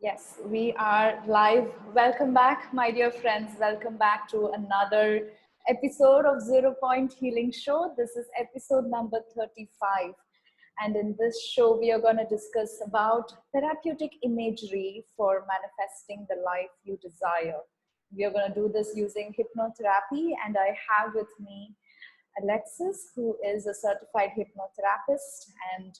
Yes, we are live. Welcome back, my dear friends. Welcome back to another episode of Zero Point Healing Show. This is episode number 35. And in this show, we are going to discuss about therapeutic imagery for manifesting the life you desire. We are going to do this using hypnotherapy, and I have with me Alexis, who is a certified hypnotherapist and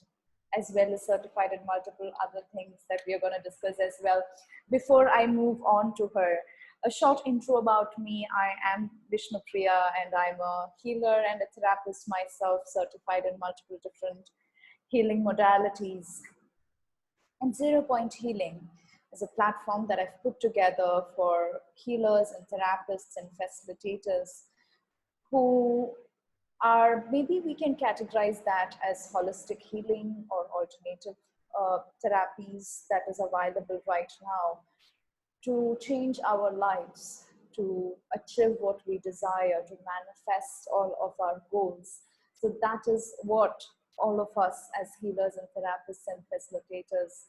as well as certified in multiple other things that we are going to discuss as well. Before I move on to her, a short intro about me. I am Vishnupriya and I'm a healer and a therapist myself, certified in multiple different healing modalities. And Zero Point Healing is a platform that I've put together for healers and therapists and facilitators who are, maybe we can categorize that as holistic healing or alternative therapies that is available right now to change our lives, to achieve what we desire, to manifest all of our goals. So that is what all of us as healers and therapists and facilitators,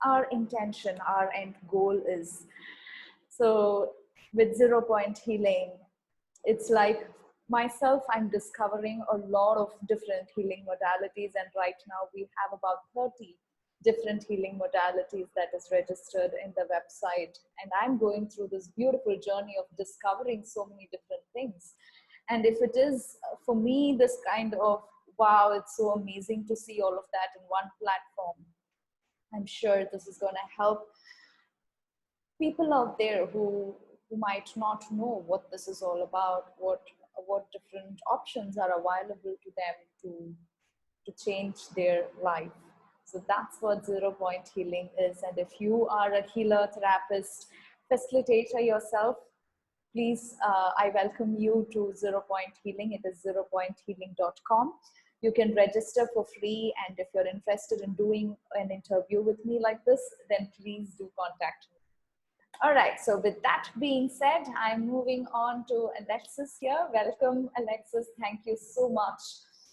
our intention, our end goal is. So with Zero Point Healing, it's like myself, I'm discovering a lot of different healing modalities, and right now we have about 30 different healing modalities that is registered in the website, and I'm going through this beautiful journey of discovering so many different things. And if it is for me this kind of wow, it's so amazing to see all of that in one platform, I'm sure this is going to help people out there who might not know what this is all about, what different options are available to them to change their life. So that's what Zero Point Healing is. And if you are a healer, therapist, facilitator yourself, please, I welcome you to Zero Point Healing. It is zeropointhealing.com. You can register for free, and if you're interested in doing an interview with me like this, then please do contact me. All right, so with that being said, I'm moving on to Alexis here. Welcome, Alexis. Thank you so much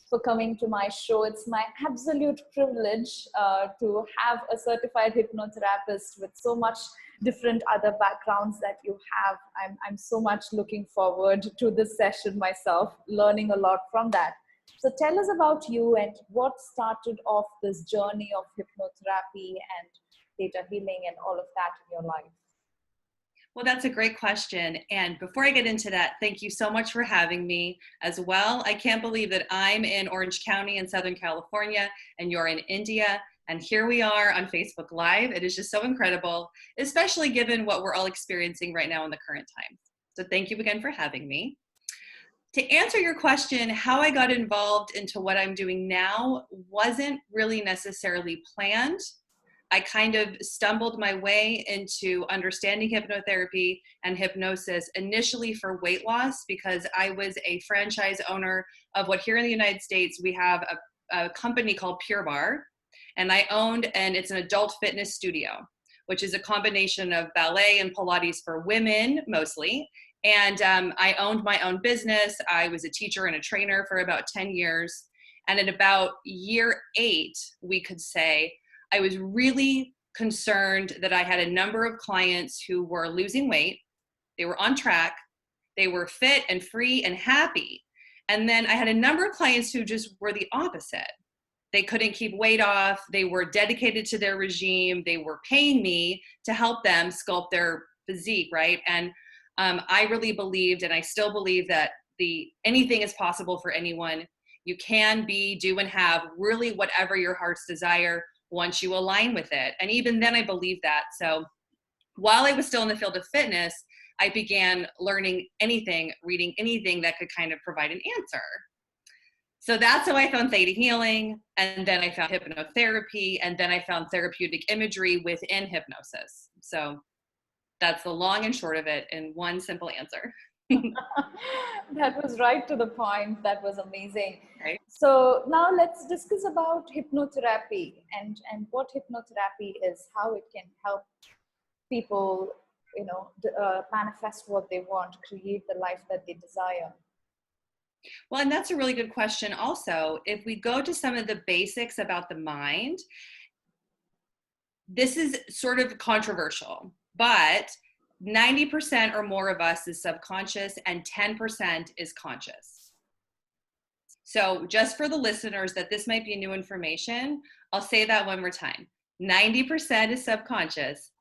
for coming to my show. It's my absolute privilege to have a certified hypnotherapist with so much different other backgrounds that you have. I'm so much looking forward to this session myself, learning a lot from that. So tell us about you and what started off this journey of hypnotherapy and theta healing and all of that in your life. Well, that's a great question. And before I get into that, thank you so much for having me as well. I can't believe that I'm in Orange County in Southern California and you're in India. And here we are on Facebook Live. It is just so incredible, especially given what we're all experiencing right now in the current time. So thank you again for having me. To answer your question, how I got involved into what I'm doing now wasn't really necessarily planned. I kind of stumbled my way into understanding hypnotherapy and hypnosis initially for weight loss because I was a franchise owner of what here in the United States, we have a company called Pure Barre, and it's an adult fitness studio, which is a combination of ballet and Pilates for women mostly. And I owned my own business. I was a teacher and a trainer for about 10 years. And at about year 8, we could say, I was really concerned that I had a number of clients who were losing weight. They were on track. They were fit and free and happy. And then I had a number of clients who just were the opposite. They couldn't keep weight off. They were dedicated to their regime. They were paying me to help them sculpt their physique, right? And I really believed, and I still believe, that anything is possible for anyone. You can be, do, and have really whatever your heart's desire once you align with it. And even then I believe that. So while I was still in the field of fitness, I began learning anything, reading anything that could kind of provide an answer. So that's how I found theta healing. And then I found hypnotherapy. And then I found therapeutic imagery within hypnosis. So that's the long and short of it in one simple answer. That was right to the point. That was amazing. Right. So now let's discuss about hypnotherapy and what hypnotherapy is, how it can help people, manifest what they want, create the life that they desire. Well, and that's a really good question also. If we go to some of the basics about the mind, this is sort of controversial, but 90% or more of us is subconscious and 10% is conscious. So just for the listeners that this might be new information, I'll say that one more time. 90% is subconscious,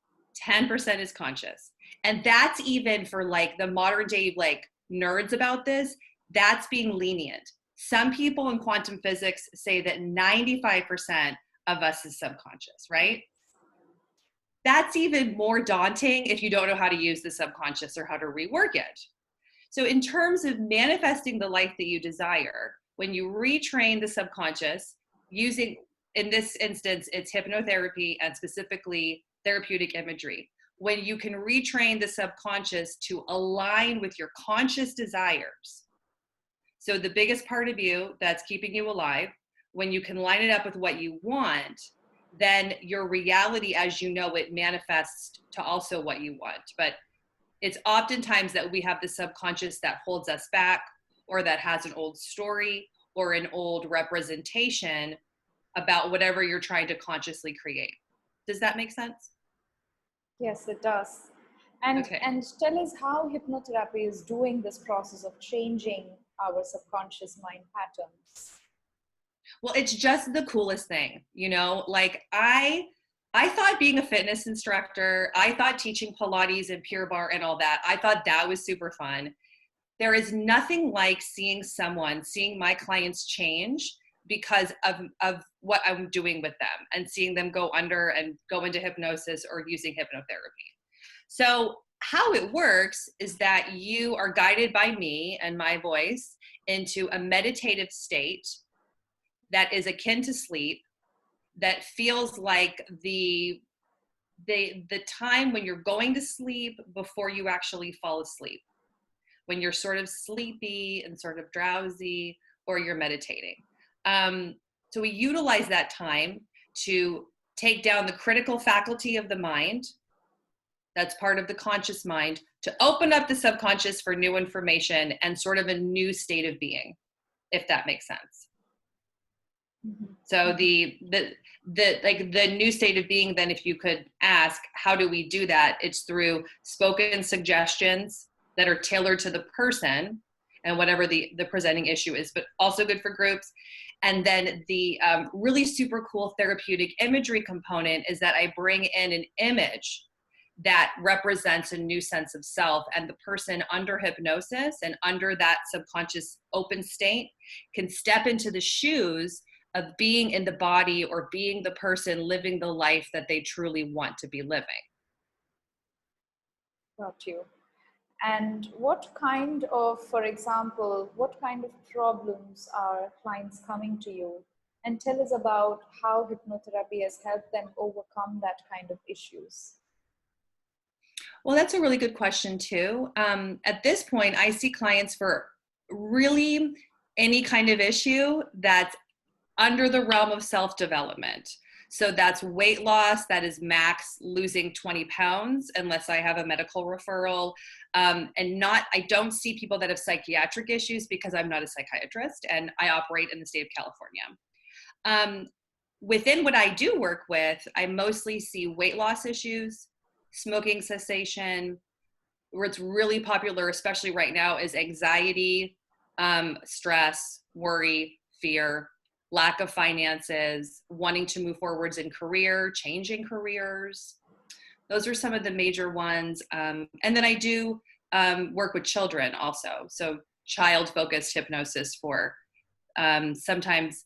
10% is conscious. And that's even for like the modern day like nerds about this, that's being lenient. Some people in quantum physics say that 95% of us is subconscious, right? That's even more daunting if you don't know how to use the subconscious or how to rework it. So in terms of manifesting the life that you desire, when you retrain the subconscious using, in this instance, it's hypnotherapy and specifically therapeutic imagery. When you can retrain the subconscious to align with your conscious desires. So the biggest part of you that's keeping you alive, when you can line it up with what you want, then your reality as you know it manifests to also what you want. But it's oftentimes that we have the subconscious that holds us back, or that has an old story or an old representation about whatever you're trying to consciously create. Does that make sense? Yes, it does. And Okay. and tell us how hypnotherapy is doing this process of changing our subconscious mind patterns. Well, it's just the coolest thing, you know, like I thought being a fitness instructor, I thought teaching Pilates and Pure Barre and all that, I thought that was super fun. There is nothing like seeing my clients change because of what I'm doing with them and seeing them go under and go into hypnosis or using hypnotherapy. So how it works is that you are guided by me and my voice into a meditative state that is akin to sleep, that feels like the time when you're going to sleep before you actually fall asleep, when you're sort of sleepy and sort of drowsy, or you're meditating. So we utilize that time to take down the critical faculty of the mind, that's part of the conscious mind, to open up the subconscious for new information and sort of a new state of being, if that makes sense. Mm-hmm. So the new state of being, then if you could ask, how do we do that? It's through spoken suggestions that are tailored to the person and whatever the presenting issue is, but also good for groups. And then the really super cool therapeutic imagery component is that I bring in an image that represents a new sense of self, and the person under hypnosis and under that subconscious open state can step into the shoes of being in the body or being the person living the life that they truly want to be living. Got you. And what kind of, for example, what kind of problems are clients coming to you? And tell us about how hypnotherapy has helped them overcome that kind of issues. Well, that's a really good question too. At this point, I see clients for really any kind of issue that's under the realm of self-development. So that's weight loss, that is max losing 20 pounds, unless I have a medical referral. I don't see people that have psychiatric issues because I'm not a psychiatrist and I operate in the state of California. Within what I do work with, I mostly see weight loss issues, smoking cessation. Where it's really popular, especially right now, is anxiety, stress, worry, fear, lack of finances, wanting to move forwards in career, changing careers. Those are some of the major ones. And then I do work with children also. So child-focused hypnosis for sometimes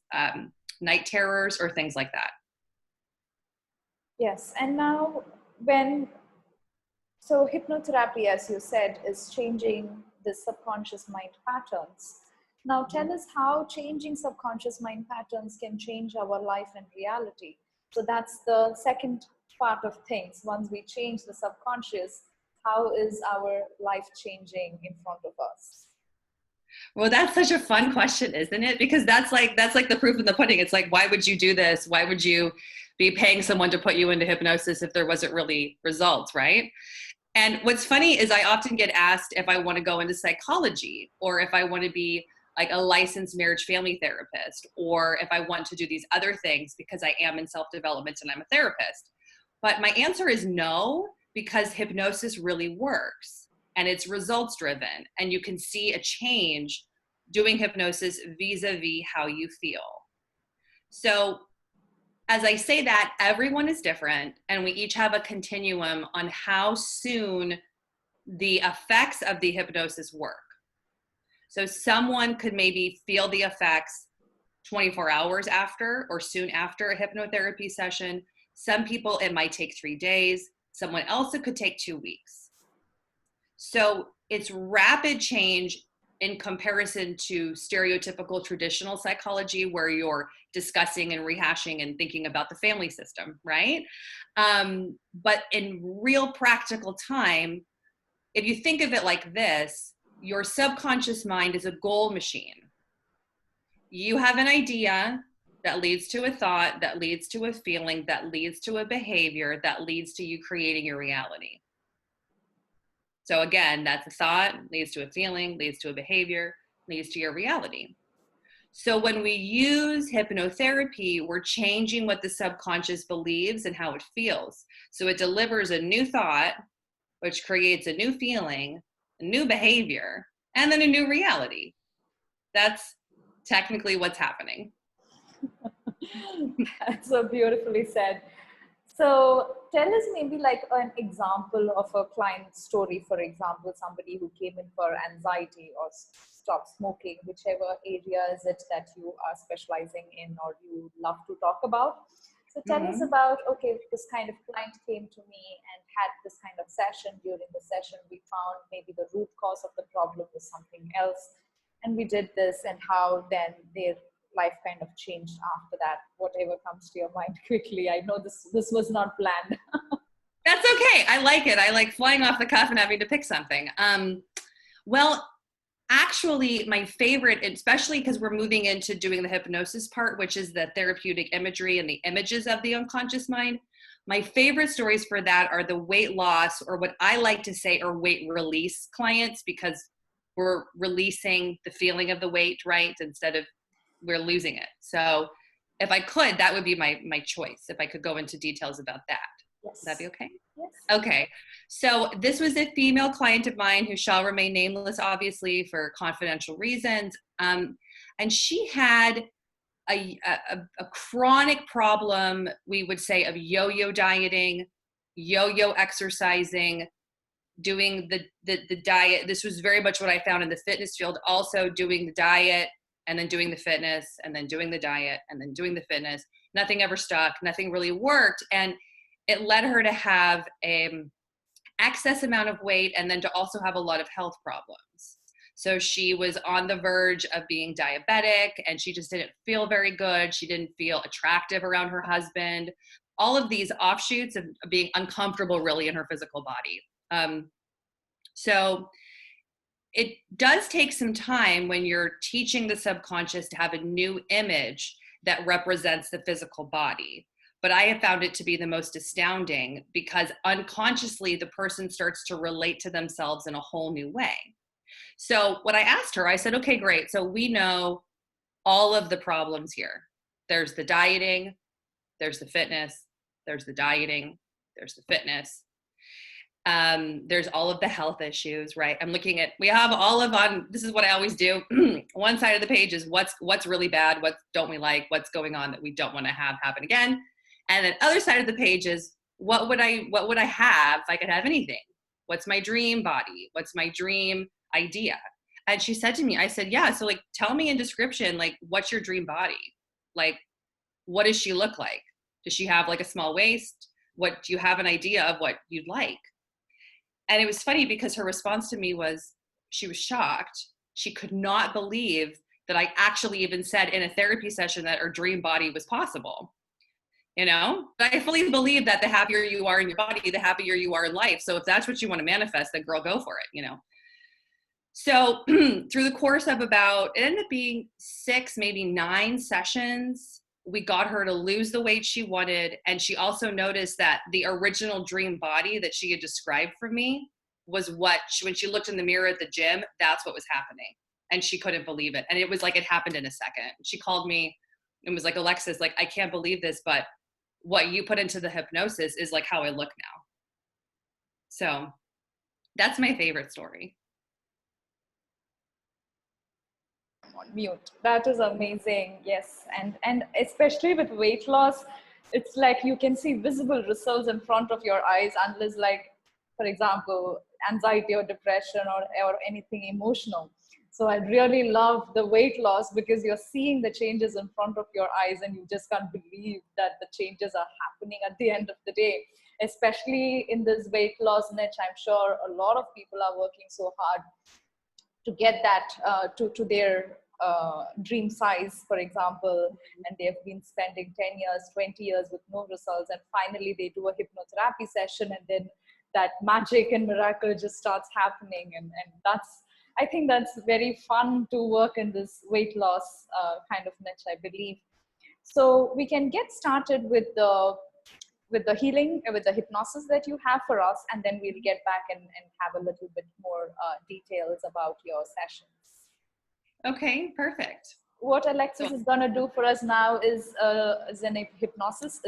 night terrors or things like that. Yes, and now so hypnotherapy, as you said, is changing the subconscious mind patterns. Now tell us how changing subconscious mind patterns can change our life and reality. So that's the second part of things. Once we change the subconscious, how is our life changing in front of us? Well, that's such a fun question, isn't it? Because that's like the proof in the pudding. It's like, why would you do this? Why would you be paying someone to put you into hypnosis if there wasn't really results, right? And what's funny is I often get asked if I want to go into psychology, or if I want to be like a licensed marriage family therapist, or if I want to do these other things because I am in self-development and I'm a therapist. But my answer is no, because hypnosis really works and it's results driven, and you can see a change doing hypnosis vis-a-vis how you feel. So as I say that, everyone is different, and we each have a continuum on how soon the effects of the hypnosis work. So someone could maybe feel the effects 24 hours after or soon after a hypnotherapy session. Some people, it might take 3 days. Someone else, it could take 2 weeks. So it's rapid change in comparison to stereotypical traditional psychology, where you're discussing and rehashing and thinking about the family system, right? But in real practical time, if you think of it like this, your subconscious mind is a goal machine. You have an idea that leads to a thought, that leads to a feeling, that leads to a behavior, that leads to you creating your reality. So again, that's a thought, leads to a feeling, leads to a behavior, leads to your reality. So when we use hypnotherapy, we're changing what the subconscious believes and how it feels. So it delivers a new thought, which creates a new feeling, a new behavior, and then a new reality. That's technically what's happening. That's so beautifully said. So tell us maybe like an example of a client story, for example, somebody who came in for anxiety or stop smoking, whichever area is it that you are specializing in or you love to talk about. So tell us about, okay, this kind of client came to me and had this kind of session. During the session, we found maybe the root cause of the problem was something else. And we did this, and how then their life kind of changed after that. Whatever comes to your mind quickly. I know this was not planned. That's okay. I like it. I like flying off the cuff and having to pick something. Well, actually, my favorite, especially because we're moving into doing the hypnosis part, which is the therapeutic imagery and the images of the unconscious mind. My favorite stories for that are the weight loss, or what I like to say are weight release clients, because we're releasing the feeling of the weight, right? Instead of we're losing it. So if I could, that would be my choice, if I could go into details about that. Yes. Would that be okay? Yes. Okay. So this was a female client of mine who shall remain nameless, obviously, for confidential reasons. And she had a chronic problem, we would say, of yo-yo dieting, yo-yo exercising, doing the diet. This was very much what I found in the fitness field, also doing the diet and then doing the fitness and then doing the diet and then doing the fitness. Nothing ever stuck. Nothing really worked. And it led her to have an excess amount of weight, and then to also have a lot of health problems. So she was on the verge of being diabetic, and she just didn't feel very good. She didn't feel attractive around her husband. All of these offshoots of being uncomfortable really in her physical body. So it does take some time when you're teaching the subconscious to have a new image that represents the physical body. But I have found it to be the most astounding, because unconsciously the person starts to relate to themselves in a whole new way. So what I asked her, I said, okay, great. So we know all of the problems here. There's the dieting, there's the fitness, there's the dieting, there's the fitness. There's all of the health issues, right? I'm looking at, we have all of on, this is what I always do. One side of the page is what's really bad, what don't we like, what's going on that we don't want to have happen again. And then other side of the page is what would I have if I could have anything? What's my dream body? What's my dream idea? And she said to me, I said, yeah, so like, tell me in description, like, what's your dream body? Like, what does she look like? Does she have like a small waist? What, do you have an idea of what you'd like? And it was funny because her response to me was, she was shocked. She could not believe that I actually even said in a therapy session that her dream body was possible. You know, but I fully believe that the happier you are in your body, the happier you are in life. So if that's what you want to manifest, then girl, go for it, you know. So through the course of about, it ended up being 6, maybe 9 sessions, we got her to lose the weight she wanted. And she also noticed that the original dream body that she had described for me was what when she looked in the mirror at the gym, that's what was happening. And she couldn't believe it. And it was like, it happened in a second. She called me and was like, Alexis, like, I can't believe this, but what you put into the hypnosis is like how I look now. So that's my favorite story. On mute. That is amazing. Yes, and especially with weight loss, it's like you can see visible results in front of your eyes, unless, like, for example, anxiety or depression or anything emotional. So I really love the weight loss because you're seeing the changes in front of your eyes, and you just can't believe that the changes are happening at the end of the day. Especially in this weight loss niche, I'm sure a lot of people are working so hard to get that to their dream size, for example, and they've been spending 10 years, 20 years with no results, and finally they do a hypnotherapy session, and then that magic and miracle just starts happening. And that's, I think that's very fun to work in this weight loss kind of niche, I believe. So we can get started with the healing, with the hypnosis that you have for us, and then we'll get back and have a little bit more details about your sessions. Okay, perfect. What Alexis is going to do for us now is a hypnosis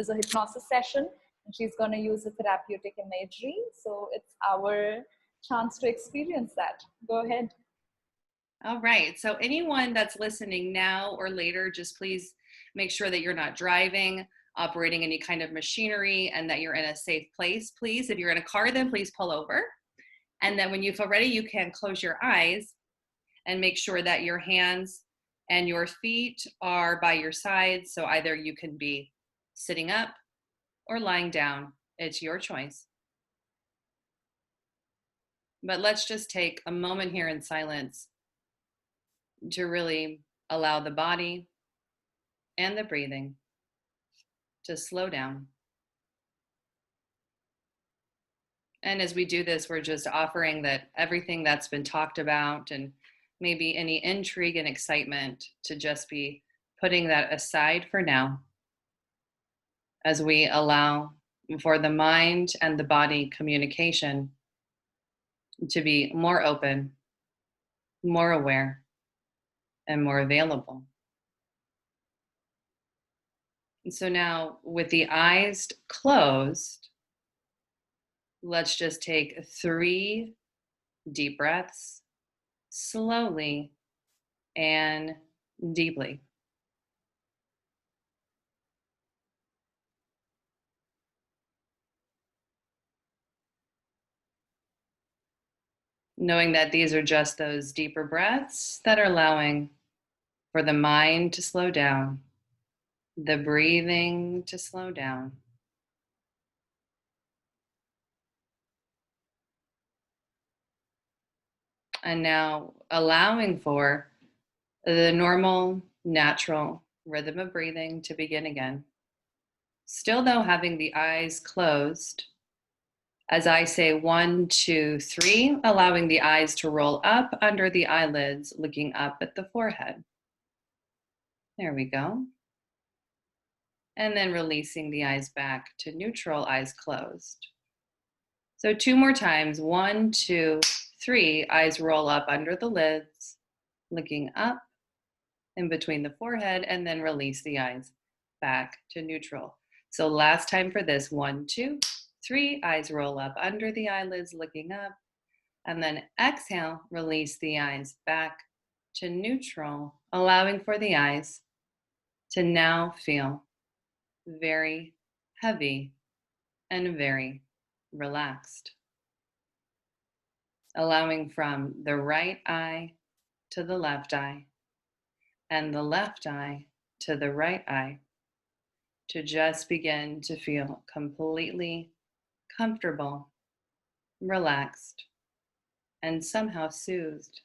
session, and she's going to use a therapeutic imagery. So it's our chance to experience that. Go ahead. All right. So anyone that's listening now or later, just please make sure that you're not driving, operating any kind of machinery, and that you're in a safe place, please. If you're in a car, then please pull over. And then when you feel ready, you can close your eyes and make sure that your hands and your feet are by your sides. So either you can be sitting up or lying down. It's your choice. But let's just take a moment here in silence to really allow the body and the breathing to slow down. And as we do this, we're just offering that everything that's been talked about and maybe any intrigue and excitement to just be putting that aside for now, as we allow for the mind and the body communication to be more open, more aware, and more available. And so now, with the eyes closed, let's just take 3 deep breaths, slowly and deeply. Knowing that these are just those deeper breaths that are allowing for the mind to slow down, the breathing to slow down. And now allowing for the normal, natural rhythm of breathing to begin again. Still, though, having the eyes closed. As I say 1, 2, 3, allowing the eyes to roll up under the eyelids, looking up at the forehead. There we go. And then releasing the eyes back to neutral, eyes closed. So 2 more times. 1, 2, 3, eyes roll up under the lids, looking up in between the forehead, and then release the eyes back to neutral. So last time for this, 1, 2, 3, eyes roll up under the eyelids, looking up, and then exhale, release the eyes back to neutral, allowing for the eyes to now feel very heavy and very relaxed. Allowing from the right eye to the left eye and the left eye to the right eye to just begin to feel completely comfortable, relaxed, and somehow soothed.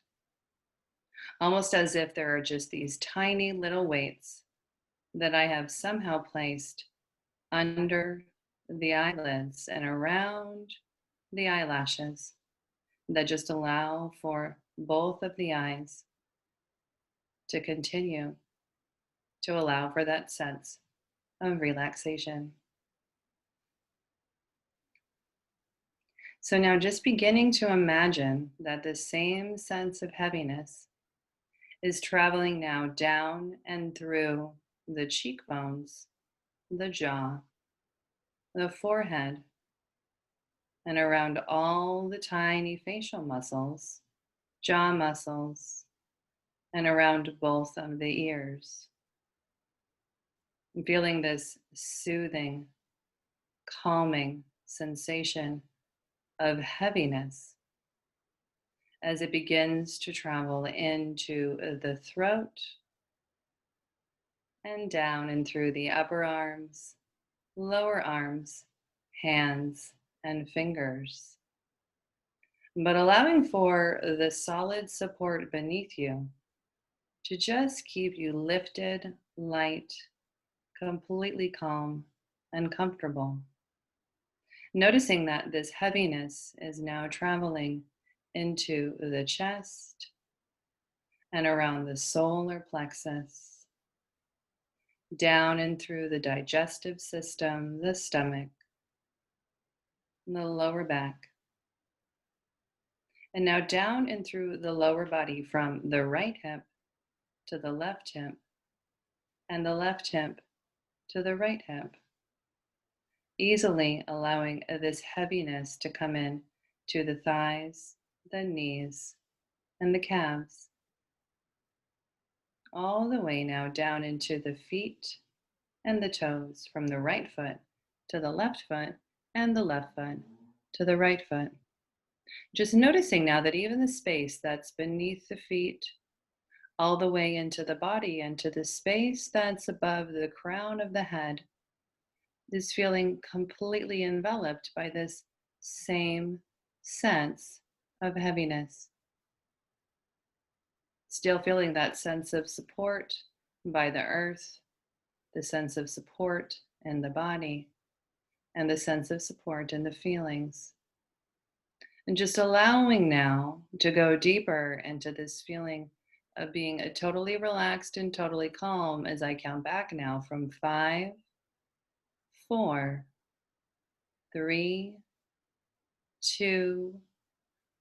Almost as if there are just these tiny little weights that I have somehow placed under the eyelids and around the eyelashes that just allow for both of the eyes to continue to allow for that sense of relaxation. So now just beginning to imagine that the same sense of heaviness is traveling now down and through the cheekbones, the jaw, the forehead, and around all the tiny facial muscles, jaw muscles, and around both of the ears. I'm feeling this soothing, calming sensation of heaviness as it begins to travel into the throat and down and through the upper arms, lower arms, hands, and fingers. But allowing for the solid support beneath you to just keep you lifted, light, completely calm, and comfortable. Noticing that this heaviness is now traveling into the chest and around the solar plexus, down and through the digestive system, the stomach, the lower back, and now down and through the lower body from the right hip to the left hip, and the left hip to the right hip, easily allowing this heaviness to come in to the thighs, the knees, and the calves, all the way now down into the feet and the toes, from the right foot to the left foot, and the left foot to the right foot. Just noticing now that even the space that's beneath the feet, all the way into the body, into the space that's above the crown of the head, is feeling completely enveloped by this same sense of heaviness. Still feeling that sense of support by the earth, the sense of support in the body, and the sense of support in the feelings. And just allowing now to go deeper into this feeling of being totally relaxed and totally calm as I count back now from 5, 4, 3, 2,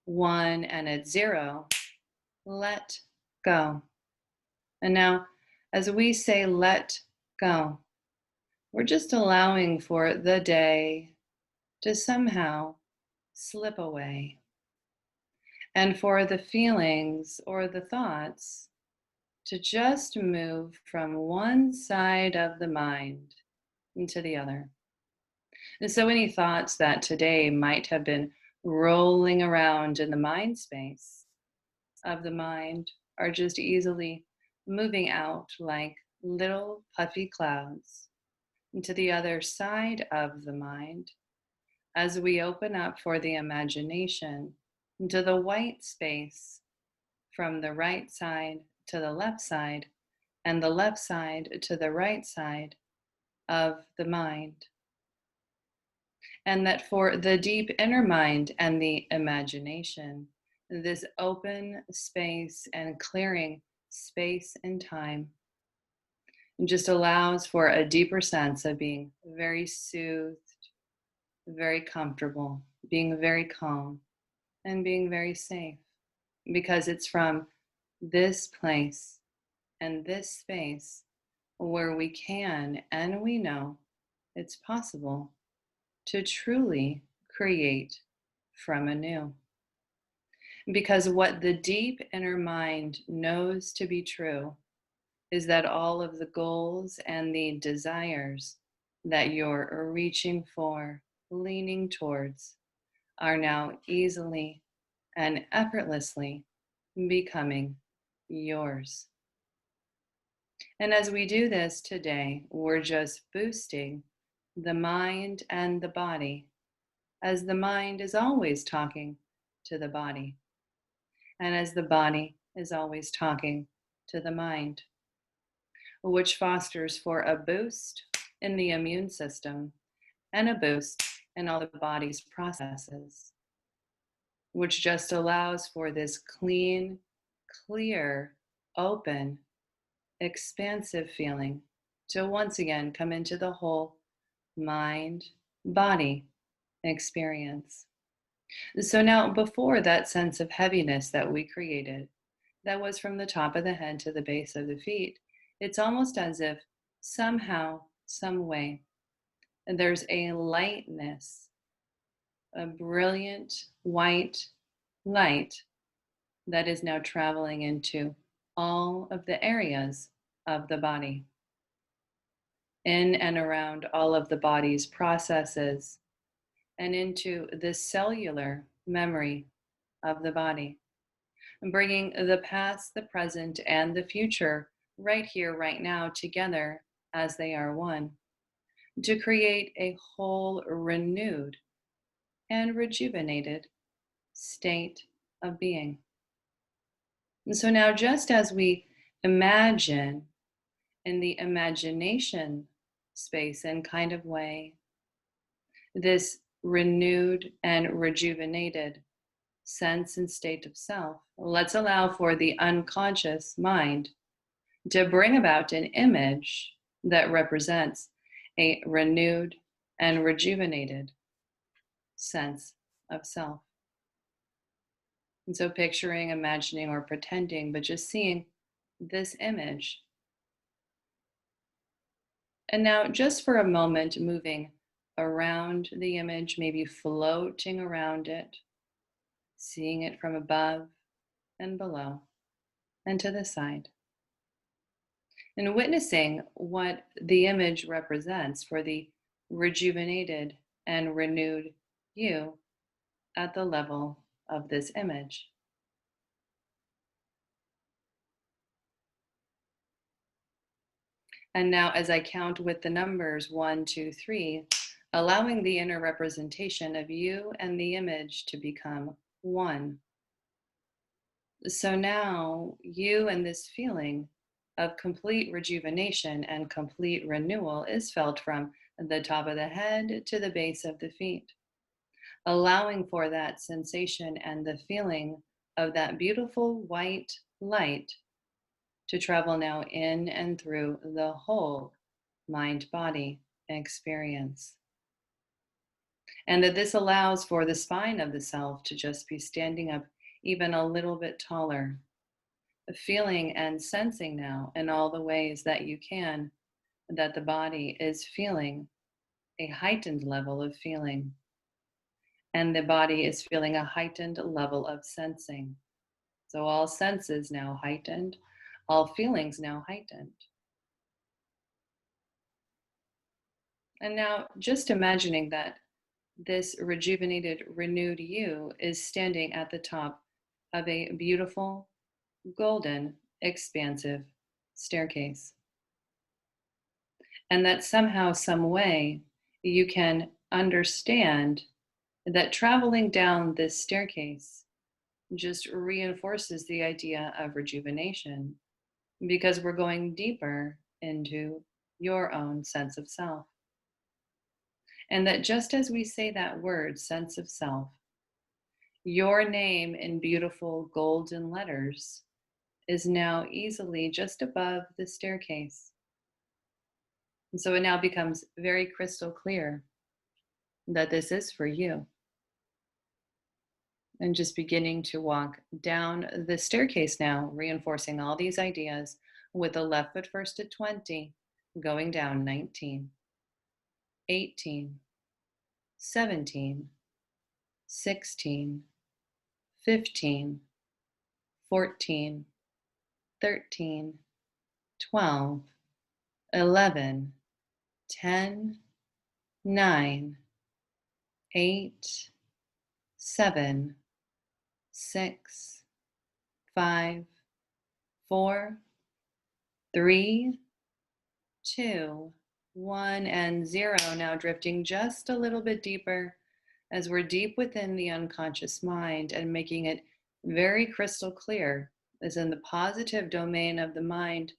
1, and at 0, let go. And now, as we say let go, we're just allowing for the day to somehow slip away, and for the feelings or the thoughts to just move from one side of the mind into the other. And so any thoughts that today might have been rolling around in the mind space of the mind are just easily moving out like little puffy clouds into the other side of the mind as we open up for the imagination into the white space from the right side to the left side and the left side to the right side of the mind. And that for the deep inner mind and the imagination, this open space and clearing space and time just allows for a deeper sense of being very soothed, very comfortable, being very calm, and being very safe. Because it's from this place and this space where we can and we know it's possible to truly create from anew. Because what the deep inner mind knows to be true is that all of the goals and the desires that you're reaching for, leaning towards, are now easily and effortlessly becoming yours. And as we do this today, we're just boosting the mind and the body, as the mind is always talking to the body, and as the body is always talking to the mind, which fosters for a boost in the immune system and a boost in all the body's processes, which just allows for this clean, clear, open, expansive feeling to once again come into the whole mind, body experience. So now, before that sense of heaviness that we created, that was from the top of the head to the base of the feet, it's almost as if somehow, some way, And there's a lightness, a brilliant white light that is now traveling into all of the areas of the body, in and around all of the body's processes, and into the cellular memory of the body, and bringing the past, the present, and the future right here, right now, together as they are one, to create a whole renewed and rejuvenated state of being. And so now, just as we imagine in the imagination space and kind of way, this renewed and rejuvenated sense and state of self, let's allow for the unconscious mind to bring about an image that represents a renewed and rejuvenated sense of self. And so picturing, imagining, or pretending, but just seeing this image. And now, just for a moment, moving around the image, maybe floating around it, seeing it from above and below and to the side, and witnessing what the image represents for the rejuvenated and renewed you at the level of this image. And now, as I count with the numbers 1, 2, 3, allowing the inner representation of you and the image to become one. So now, you and this feeling of complete rejuvenation and complete renewal is felt from the top of the head to the base of the feet, allowing for that sensation and the feeling of that beautiful white light to travel now in and through the whole mind-body experience. And that this allows for the spine of the self to just be standing up even a little bit taller, feeling and sensing now in all the ways that you can that the body is feeling a heightened level of feeling, and the body is feeling a heightened level of sensing. So all senses now heightened, all feelings now heightened. And now just imagining that this rejuvenated, renewed you is standing at the top of a beautiful, golden, expansive staircase. And that somehow, some way, you can understand that traveling down this staircase just reinforces the idea of rejuvenation, because we're going deeper into your own sense of self. And that just as we say that word, sense of self, your name in beautiful golden letters is now easily just above the staircase. And so it now becomes very crystal clear that this is for you. And just beginning to walk down the staircase now, reinforcing all these ideas with the left foot first at 20, going down 19, 18, 17, 16, 15, 14, 13, 12, 11, 10, 9, 8, 7, 6, 5, 4, 3, 2, 1, and 0. Now drifting just a little bit deeper as we're deep within the unconscious mind and making it very crystal clear, as in the positive domain of the mind,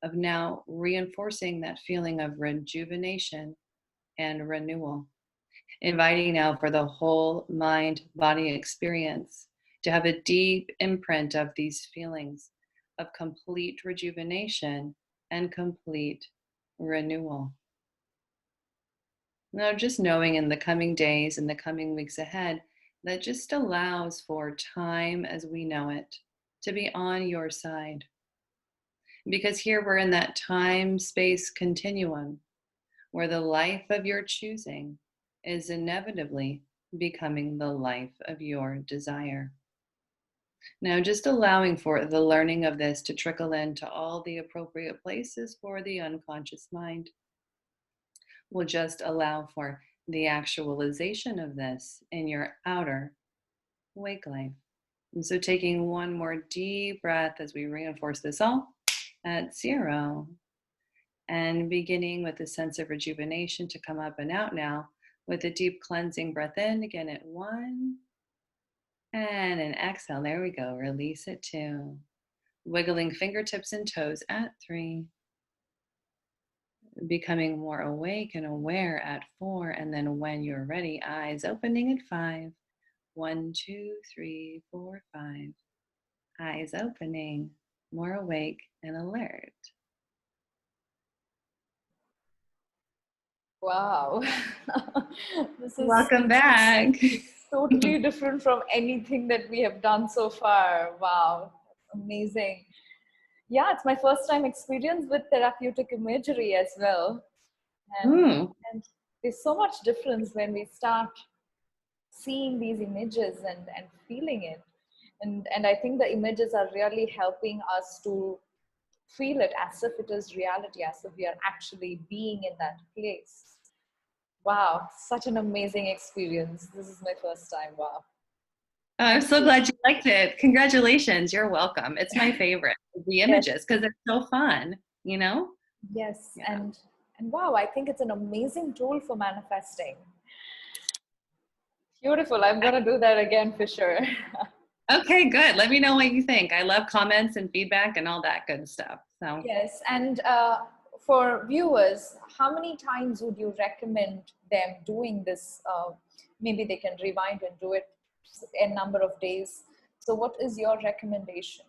of now reinforcing that feeling of rejuvenation and renewal. Inviting now for the whole mind body experience to have a deep imprint of these feelings of complete rejuvenation and complete renewal. Now, just knowing in the coming days and the coming weeks ahead, that just allows for time as we know it to be on your side. Because here we're in that time-space continuum where the life of your choosing is inevitably becoming the life of your desire. Now, just allowing for the learning of this to trickle into all the appropriate places for the unconscious mind will just allow for the actualization of this in your outer wake life. And so, taking one more deep breath as we reinforce this all at 0, and beginning with a sense of rejuvenation to come up and out now with a deep cleansing breath in again at 1, and an exhale. There we go. Release at 2. Wiggling fingertips and toes at 3. Becoming more awake and aware at 4. And then when you're ready, eyes opening at 5. 1, 2, 3, 4, 5. Eyes opening, more awake and alert. Wow. This is Welcome back. totally different from anything that we have done so far. Wow. Amazing. Yeah, it's my first time experience with therapeutic imagery as well. And there's so much difference when we start seeing these images and feeling it. And I think the images are really helping us to feel it as if it is reality, as if we are actually being in that place. Wow, such an amazing experience. This is my first time. Wow. I'm so glad you liked it. Congratulations. You're welcome. It's my favorite, the images, because it's so fun, you know? Yes. Yeah. And wow, I think it's an amazing tool for manifesting. Beautiful. I'm going to do that again for sure. Okay, good. Let me know what you think. I love comments and feedback and all that good stuff. So Yes. And for viewers, how many times would you recommend them doing this? Maybe they can rewind and do it a number of days. So what is your recommendation?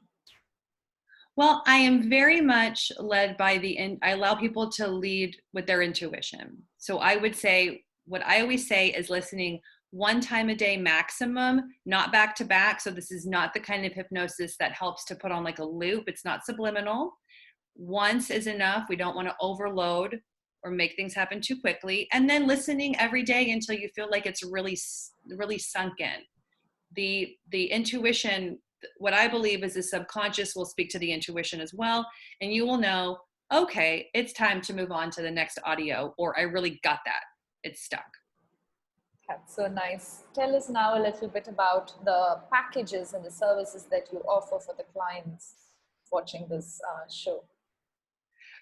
well, I am very much led by I allow people to lead with their intuition. So I would say, what I always say is listening 1 time a day maximum, not back to back. So this is not the kind of hypnosis that helps to put on like a loop. It's not subliminal. Once is enough. We don't want to overload or make things happen too quickly. And then listening every day until you feel like it's really, really sunk in. The intuition, what I believe is the subconscious will speak to the intuition as well, and you will know, okay, it's time to move on to the next audio, or I really got that, it's stuck. That's so nice. Tell us now a little bit about the packages and the services that you offer for the clients watching this show.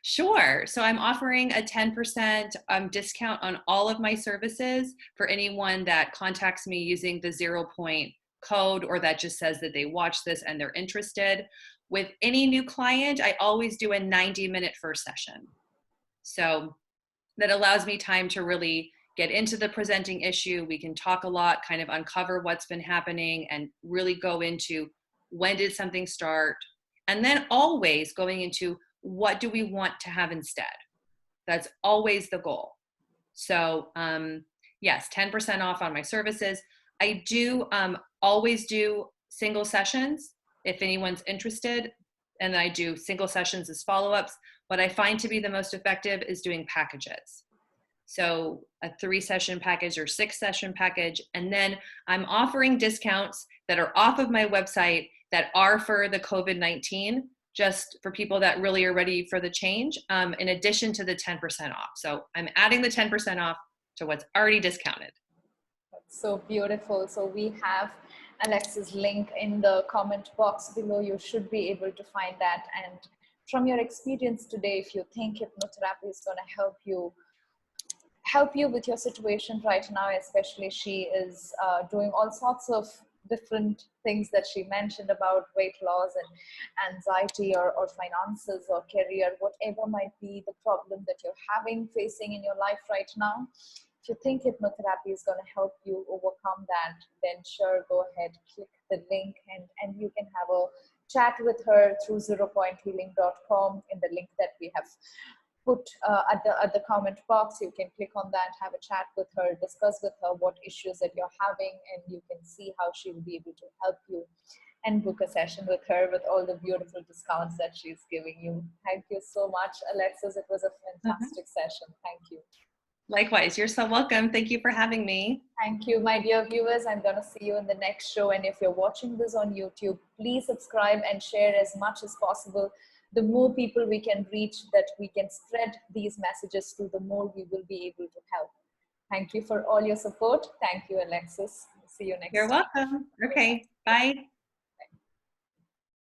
Sure. So I'm offering a 10% discount on all of my services for anyone that contacts me using the 0 point code, or that just says that they watch this and they're interested. With any new client, I always do a 90-minute first session. So that allows me time to really get into the presenting issue. We can talk a lot, kind of uncover what's been happening, and really go into when did something start, and then always going into what do we want to have instead. That's always the goal. So yes, 10% off on my services. I do always do single sessions if anyone's interested, and I do single sessions as follow-ups. What I find to be the most effective is doing packages. So a 3-session package or 6-session package. And then I'm offering discounts that are off of my website that are for the COVID-19, just for people that really are ready for the change, in addition to the 10% off. So I'm adding the 10% off to what's already discounted. That's so beautiful. So we have Alexis' link in the comment box below. You should be able to find that. And from your experience today, if you think hypnotherapy is going to help you with your situation right now, especially she is doing all sorts of different things that she mentioned about weight loss and anxiety or finances or career, whatever might be the problem that you're facing in your life right now. If you think hypnotherapy is going to help you overcome that, then sure, go ahead, click the link, and you can have a chat with her through zeropointhealing.com in the link that we have put at the comment box. You can click on that, have a chat with her, discuss with her what issues that you're having, and you can see how she will be able to help you, and book a session with her with all the beautiful discounts that she's giving you. Thank you so much, Alexis. It was a fantastic session. Thank you. Likewise, you're so welcome. Thank you for having me. Thank you, my dear viewers. I'm going to see you in the next show. And if you're watching this on YouTube, please subscribe and share as much as possible. The more people we can reach, that we can spread these messages to, the more we will be able to help. Thank you for all your support. Thank you, Alexis. See you next You're time. welcome. Okay, bye.